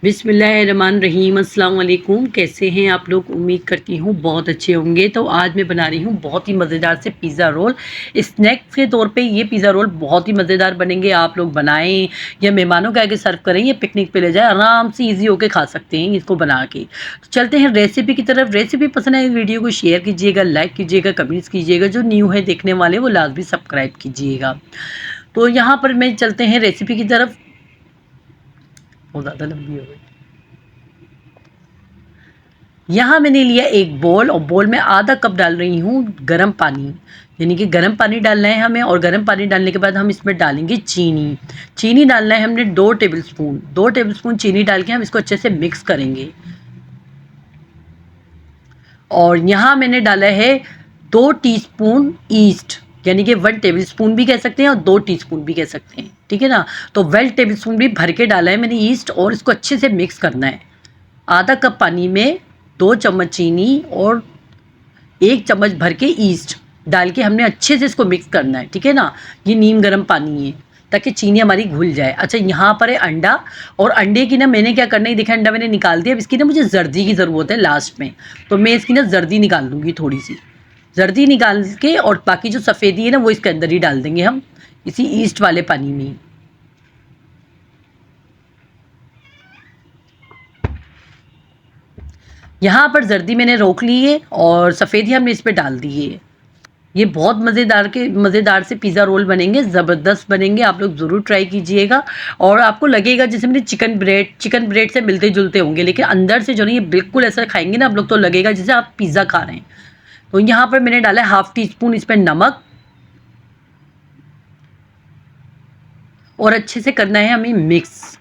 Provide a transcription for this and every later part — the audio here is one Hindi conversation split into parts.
बिस्मिल्लाहिर्रहमानिर्रहीम। अस्सलाम वालेकुम। कैसे हैं आप लोग? उम्मीद करती हूँ बहुत अच्छे होंगे। तो आज मैं बना रही हूँ बहुत ही मज़ेदार से पिज़्ज़ा रोल। स्नैक के तौर पे ये पिज़्ज़ा रोल बहुत ही मज़ेदार बनेंगे। आप लोग बनाएं या मेहमानों के आगे सर्व करें या पिकनिक पे ले जाएं, आराम से ईजी होके खा सकते हैं इसको बना के। तो चलते हैं रेसिपी की तरफ। रेसिपी पसंद है वीडियो को शेयर कीजिएगा, लाइक कीजिएगा, कमेंट्स कीजिएगा। जो न्यू है देखने वाले वो लाजमी सब्सक्राइब कीजिएगा। तो यहाँ पर मैं चलते हैं रेसिपी की तरफ। बहुत ज़्यादा लंबी हो गई। यहाँ मैंने लिया एक बोल और बोल में आधा कप डाल रही हूँ गर्म पानी, यानी कि गर्म पानी डालना है हमें। और गर्म पानी डालने के बाद हम इसमें डालेंगे चीनी। चीनी डालना है हमने 2 टेबलस्पून चीनी डाल के हम इसको अच्छे से मिक्स करेंगे। और यहाँ मैंने डाला है 2 टीस्पून ईस्ट, यानी कि 1 टेबलस्पून भी कह सकते हैं और 2 टीस्पून भी कह सकते हैं, ठीक है ना। तो 1 टेबलस्पून भी भर के डाला है मैंने ईस्ट, और इसको अच्छे से मिक्स करना है। आधा कप पानी में 2 चम्मच चीनी और 1 चम्मच भर के ईस्ट डाल के हमने अच्छे से इसको मिक्स करना है, ठीक है ना। ये नीम गर्म पानी है ताकि चीनी हमारी घुल जाए। अच्छा, यहाँ पर है अंडा। और अंडे की ना मैंने क्या करना है, देखा अंडा मैंने निकाल दिया। अब इसकी ना मुझे जर्दी की ज़रूरत है लास्ट में, तो मैं इसकी ना जर्दी निकाल दूँगी। थोड़ी सी जर्दी निकाल के और बाकी जो सफ़ेदी है ना वो इसके अंदर ही डाल देंगे हम, इसी ईस्ट वाले पानी में ही। यहाँ पर जर्दी मैंने रोक ली है और सफ़ेदी हमने इस पर डाल दी है। ये बहुत मज़ेदार से पिज़्ज़ा रोल बनेंगे, ज़बरदस्त बनेंगे। आप लोग ज़रूर ट्राई कीजिएगा। और आपको लगेगा जैसे मैंने चिकन ब्रेड से मिलते जुलते होंगे, लेकिन अंदर से जो नहीं, ये बिल्कुल ऐसा खाएंगे ना आप लोग तो लगेगा जैसे आप पिज़्ज़ा खा रहे हैं। तो यहाँ पर मैंने डाला है 1/2 टीस्पून इस पर नमक। और अच्छे से करना है हमें मिक्स।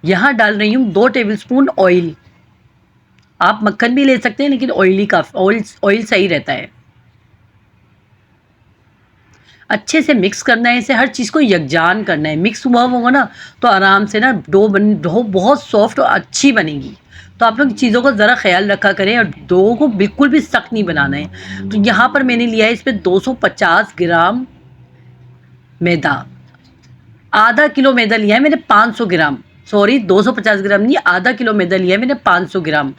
यहाँ डाल रही हूँ 2 टेबलस्पून ऑयल। आप मक्खन भी ले सकते हैं, लेकिन ऑयल सही रहता है। अच्छे से मिक्स करना है इसे, हर चीज़ को यकजान करना है। मिक्स हुआ होगा ना तो आराम से ना डो बहुत सॉफ्ट और अच्छी बनेगी। तो आप लोग चीज़ों का ज़रा ख्याल रखा करें और डो को बिल्कुल भी सख्त नहीं बनाना है। तो यहाँ पर मैंने लिया है इस पर 250 ग्राम मैदा। आधा किलो मैदा लिया है मैंने, 500 ग्राम, सॉरी 250 ग्राम नहीं, आधा किलो मैदा लिया है मैंने, 500 ग्राम।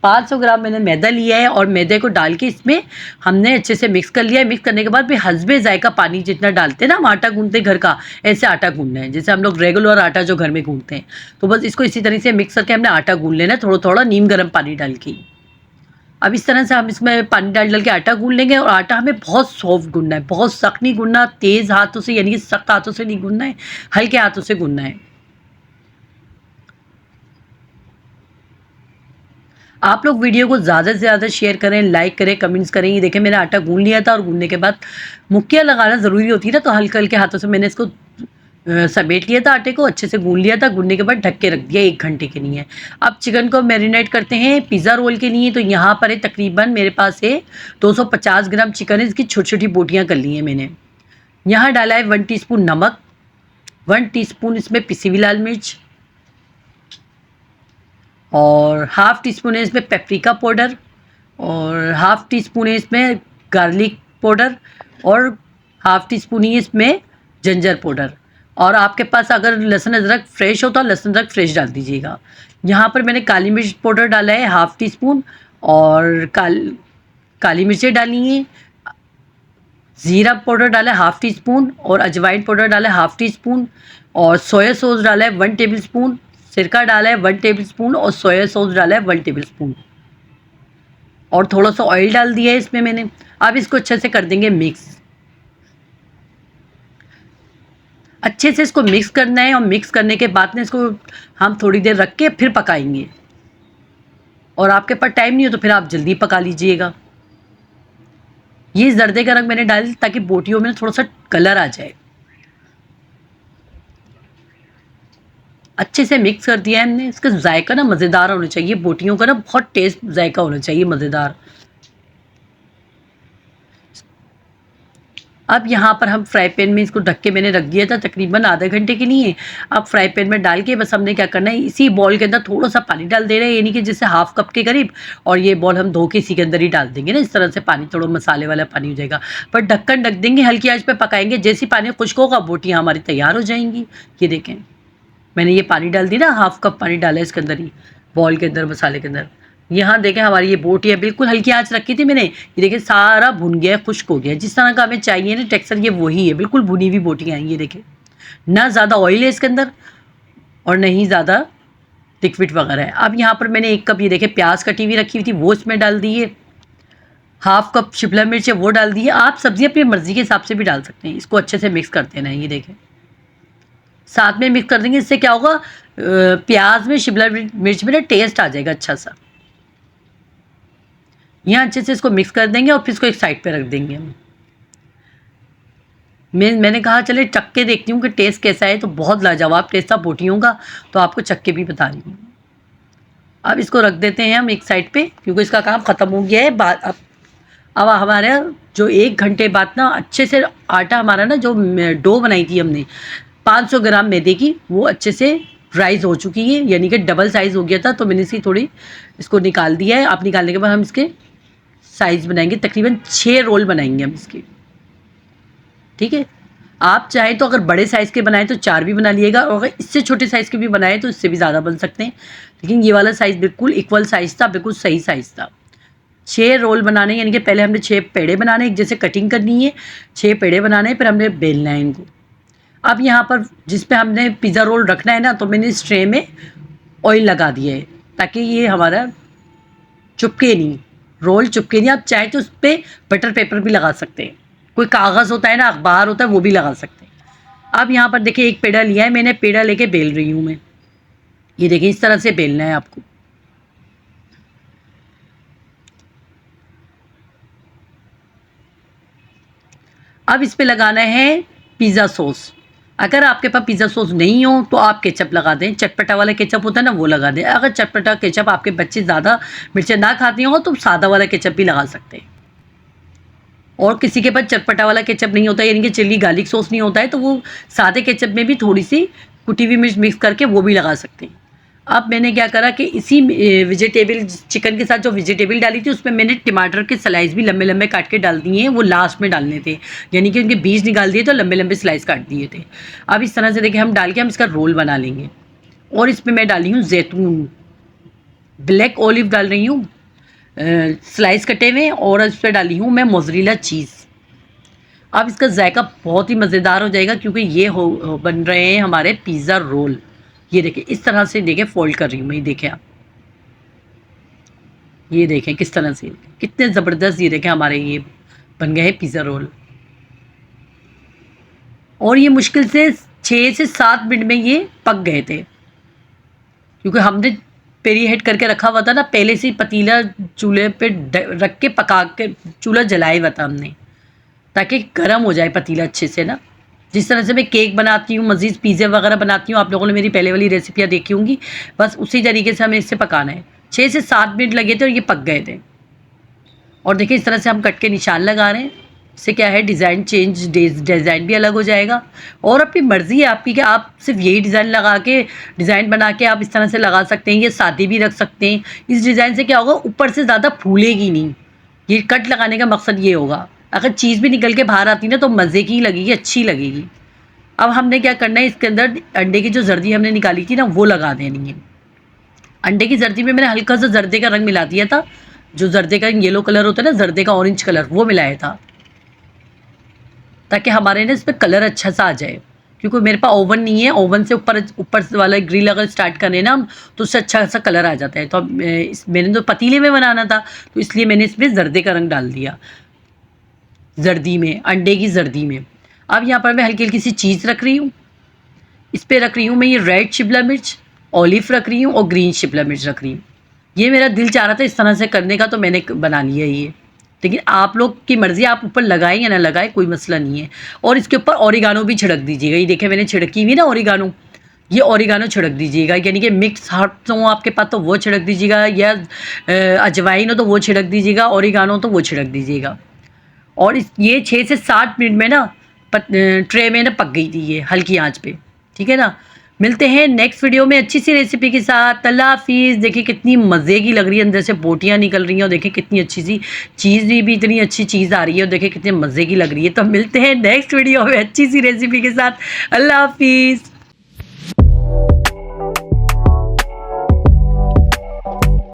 500 ग्राम मैंने मैदा लिया है और मैदे को डाल के इसमें हमने अच्छे से मिक्स कर लिया है। मिक्स करने के बाद फिर हस्बे जायका पानी जितना डालते हैं ना, हम आटा गूंथते हैं घर का, ऐसे आटा गूंथना है जैसे हम लोग रेगुलर आटा जो घर में गूंथते हैं। तो बस इसको इसी तरह से मिक्स करके हमने आटा गूंथ लेना है, थोड़ा थोड़ा नीम गर्म पानी डाल के। अब इस तरह से हम इसमें पानी डाल डाल के आटा गूंथ लेंगे। और आटा हमें बहुत सॉफ्ट गूंथना है, बहुत सख्त नहीं गूंथना, तेज़ हाथों से यानी कि सख्त हाथों से नहीं गूंथना है, हल्के हाथों से गूंथना है। आप लोग वीडियो को ज़्यादा से ज़्यादा शेयर करें, लाइक करें, कमेंट्स करें। ये देखें मैंने आटा गूंथ लिया था और गूंथने के बाद मुक्कियाँ लगाना ज़रूरी होती है ना, तो हल्के हल्के हाथों से मैंने इसको समेट लिया था, आटे को अच्छे से गूंथ लिया था। गूंथने के बाद ढक के रख दिया 1 घंटे के लिए। अब चिकन को मैरिनेट करते हैं पिज़्ज़ा रोल के लिए। तो यहाँ पर है तकरीबन मेरे पास है 250 ग्राम चिकन है, इसकी छोटी छोटी बोटियाँ कर ली हैं मैंने। यहाँ डाला है 1 टीस्पून नमक, 1 टीस्पून इसमें पिसी हुई लाल मिर्च, और 1/2 टीस्पून है इसमें पेपरिका पाउडर, और 1/2 टीस्पून है इसमें गार्लिक पाउडर, और 1/2 टीस्पून ही इसमें जिंजर पाउडर। और आपके पास अगर लहसुन अदरक फ्रेश हो तो लहसुन अदरक फ्रेश डाल दीजिएगा। यहाँ पर मैंने काली मिर्च पाउडर डाला है 1/2 टीस्पून, और काली मिर्चें डाली हैं। ज़ीरा पाउडर डाला है 1/2 टीस्पून, और अजवाइन पाउडर डाला है 1/2 टीस्पून, और सोया सॉस डाला है 1 टेबलस्पून, सिरका डाला है 1 टेबलस्पून, और सोया सॉस डाला है 1 टेबलस्पून, और थोड़ा सा ऑयल डाल दिया है इसमें मैंने। अब इसको अच्छे से कर देंगे मिक्स। अच्छे से इसको मिक्स करना है, और मिक्स करने के बाद में इसको हम थोड़ी देर रख के फिर पकाएंगे। और आपके पास टाइम नहीं हो तो फिर आप जल्दी पका लीजिएगा। ये जर्दे का रंग मैंने डाल ताकि बोटियों में थोड़ा सा कलर आ जाए। अच्छे से मिक्स कर दिया है हमने। इसका जायका ना मज़ेदार होना चाहिए, बोटियों का ना बहुत टेस्ट जायका होना चाहिए, मज़ेदार। अब यहाँ पर हम फ्राई पैन में इसको ढक के मैंने रख दिया था तकरीबन आधे घंटे के लिए। अब फ्राई पैन में डाल के बस हमने क्या करना है, इसी बॉल के अंदर थोड़ा सा पानी डाल दे रहे हैं, यानी कि जैसे हाफ कप के करीब, और ये बॉल हम धो के इसी के अंदर ही डाल देंगे ना, इस तरह से पानी थोड़ा मसाले वाला पानी हो जाएगा। पर ढक्कन ढक देंगे, हल्की आंच पे पकाएंगे, जैसे पानी खुश्क होगा बोटियाँ हमारी तैयार हो जाएंगी। ये देखें मैंने ये पानी डाल दी ना, हाफ कप पानी डाला है इसके अंदर ही, बॉल के अंदर, मसाले के अंदर। यहाँ देखें हमारी ये बोटियाँ बिल्कुल हल्की आंच रखी थी मैंने, ये देखें सारा भुन गया है, खुश्क हो गया है, जिस तरह का हमें चाहिए ना टेक्सचर, ये वही है, बिल्कुल भुनी हुई बोटियाँ हैं। ये देखें ना ज़्यादा ऑयल है इसके अंदर और नहीं ज़्यादा लिक्विड वगैरह है। अब यहाँ पर मैंने 1 कप ये देखें प्याज कटी हुई रखी हुई थी, वो इसमें डाल दी है। हाफ कप शिमला मिर्च है वो डाल दी है। आप सब्ज़ी अपनी मर्ज़ी के हिसाब से भी डाल सकते हैं। इसको अच्छे से मिक्स कर देना है। ये देखें साथ में मिक्स कर देंगे, इससे क्या होगा, प्याज में शिमला मिर्च में ना टेस्ट आ जाएगा अच्छा सा। यहाँ अच्छे से इसको मिक्स कर देंगे और फिर इसको एक साइड पे रख देंगे हम। मैंने कहा चले चख के देखती हूँ कि टेस्ट कैसा है, तो बहुत लाजवाब टेस्ट था बोटियों का, तो आपको चख के भी बता रही हूँ। अब इसको रख देते हैं हम एक साइड पे, क्योंकि इसका काम ख़त्म हो गया है। अब हमारे जो 1 घंटे बाद ना अच्छे से आटा हमारा ना, जो डो बनाई थी हमने 500 ग्राम मैदे की, वो अच्छे से राइस हो चुकी है, यानी कि डबल साइज़ हो गया था। तो मैंने इसकी थोड़ी इसको निकाल दिया है। आप निकालने के बाद हम इसके साइज़ बनाएंगे, तकरीबन 6 रोल बनाएंगे हम इसके, ठीक है। आप चाहें तो अगर बड़े साइज़ के बनाएं तो 4 भी बना लिएगा, और अगर इससे छोटे साइज़ के भी बनाएं तो इससे भी ज़्यादा बन सकते हैं, लेकिन ये वाला साइज़ बिल्कुल इक्वल साइज़ था, बिल्कुल सही साइज़ था। 6 रोल बनाने, यानी कि पहले हमने 6 पेड़े बनाने, एक जैसे कटिंग करनी है, 6 पेड़े बनाने हैं, फिर हमने बेलना है इनको। अब यहाँ पर जिस पे हमने पिज़्ज़ा रोल रखना है ना, तो मैंने इस ट्रे में ऑयल लगा दिया है ताकि ये हमारा चुपके नहीं, रोल चुपके नहीं। आप चाहे तो उस पर बटर पेपर भी लगा सकते हैं, कोई कागज़ होता है ना, अखबार होता है, वो भी लगा सकते हैं। अब यहाँ पर देखिए एक पेड़ा लिया है मैंने, पेड़ा लेके बेल रही हूँ मैं। ये देखिए इस तरह से बेलना है आपको। अब इस पे लगाना है पिज़्ज़ा सॉस। अगर आपके पास पिज़्ज़ा सॉस नहीं हो तो आप केचप लगा दें, चटपटा वाला केचप होता है ना, वो लगा दें। अगर चटपटा केचप आपके बच्चे ज़्यादा मिर्चें ना खाती हो तो सादा वाला केचप भी लगा सकते हैं। और किसी के पास चटपटा वाला केचप नहीं होता, यानी कि चिल्ली गार्लिक सॉस नहीं होता है, तो वो सादे केचप में भी थोड़ी सी कुटी हुई मिर्च मिक्स करके वो भी लगा सकते हैं। अब मैंने क्या करा कि इसी वेजिटेबल चिकन के साथ जो वेजिटेबल डाली थी उसमें मैंने टमाटर के स्लाइस भी लंबे लंबे काट के डाल दिए हैं, वो लास्ट में डालने थे, यानी कि उनके बीज निकाल दिए तो लंबे लंबे स्लाइस काट दिए थे। अब इस तरह से देखिए हम डाल के हम इसका रोल बना लेंगे। और इसमें मैं डाली हूँ जैतून, ब्लैक ऑलिव डाल रही हूँ स्लाइस कटे हुए, और इस पर डाली हूँ मैं मोज़रेला चीज़। अब इसका जायका बहुत ही मज़ेदार हो जाएगा, क्योंकि ये बन रहे हैं हमारे पिज़्ज़ा रोल। ये देखें इस तरह से, देखें फोल्ड कर रही हूँ मैं, ये देखें आप, ये देखें किस तरह से, कितने ज़बरदस्त ये देखें हमारे ये बन गए हैं पिज़्ज़ा रोल। और ये मुश्किल से 6 से 7 मिनट में ये पक गए थे, क्योंकि हमने पेरी हेड करके रखा हुआ था ना, पहले से ही पतीला चूल्हे पे रख के पका के चूल्हा जलाया हुआ था हमने, ताकि गर्म हो जाए पतीला अच्छे से ना। जिस तरह से मैं केक बनाती हूँ, मज़ीद पिज़्ज़े वगैरह बनाती हूँ, आप लोगों ने मेरी पहले वाली रेसिपियाँ देखी होंगी, बस उसी तरीके से हमें इससे पकाना है। 6 से 7 मिनट लगे थे और ये पक गए थे। और देखिए इस तरह से हम कट के निशान लगा रहे हैं, इससे क्या है डिज़ाइन चेंज, डिज़ाइन भी अलग हो जाएगा। और अपनी मर्ज़ी है आपकी कि आप सिर्फ यही डिज़ाइन लगा के, डिज़ाइन बना के आप इस तरह से लगा सकते हैं, ये सादे भी रख सकते हैं। इस डिज़ाइन से क्या होगा, ऊपर से ज़्यादा फूलेगी नहीं। ये कट लगाने का मकसद ये होगा, अगर चीज़ भी निकल के बाहर आती ना तो मज़े की लगेगी, अच्छी लगेगी। अब हमने क्या करना है, इसके अंदर अंडे की जो जर्दी हमने निकाली थी ना, वो लगा देनी है। अंडे की जर्दी में मैंने हल्का सा जर्दे का रंग मिला दिया था, जो जर्दे का येलो कलर होता है ना, जर्दे का ऑरेंज कलर, वो मिलाया था, ताकि हमारे ना इस पर कलर अच्छा सा आ जाए। क्योंकि मेरे पास ओवन नहीं है, ओवन से ऊपर वाला ग्रिल अगर स्टार्ट करें ना हम, तो उससे अच्छा सा कलर आ जाता है। तो अब मैंने तो पतीले में बनाना था, तो इसलिए मैंने इसमें जर्दे का रंग डाल दिया, जर्दी में, अंडे की जर्दी में। अब यहाँ पर मैं हल्की हल्की सी चीज़ रख रही हूँ, इस पर रख रही हूँ मैं ये रेड शिमला मिर्च, ऑलिव रख रही हूँ और ग्रीन शिमला मिर्च रख रही हूँ। ये मेरा दिल चाह रहा था इस तरह से करने का, तो मैंने बना लिया ये, लेकिन आप लोग की मर्ज़ी, आप ऊपर लगाएं या ना लगाएं, कोई मसला नहीं है। और इसके ऊपर ओरिगानो भी छिड़क दीजिएगा। ये देखिए मैंने छिड़की हुई ना ओरिगानो, ये ओरिगानो छिड़क दीजिएगा, यानी कि मिक्स हर्ब्स हो आपके पास तो वो छिड़क दीजिएगा, या अजवाइन हो तो वो छिड़क दीजिएगा, ओरिगानो तो वो छिड़क दीजिएगा। और ये 6 से 7 मिनट में ना ट्रे में ना पक गई थी ये हल्की आंच पे। ठीक है ना, मिलते हैं नेक्स्ट वीडियो में अच्छी सी रेसिपी के साथ। अल्लाह हाफिज़। देखिए कितनी मज़े की लग रही है, अंदर से बोटियाँ निकल रही हैं और देखिए कितनी अच्छी सी चीज़ भी इतनी अच्छी चीज़ आ रही है और देखिए कितने मज़े की लग रही है। तो मिलते हैं नेक्स्ट वीडियो में अच्छी सी रेसिपी के साथ। अल्लाह हाफिज़।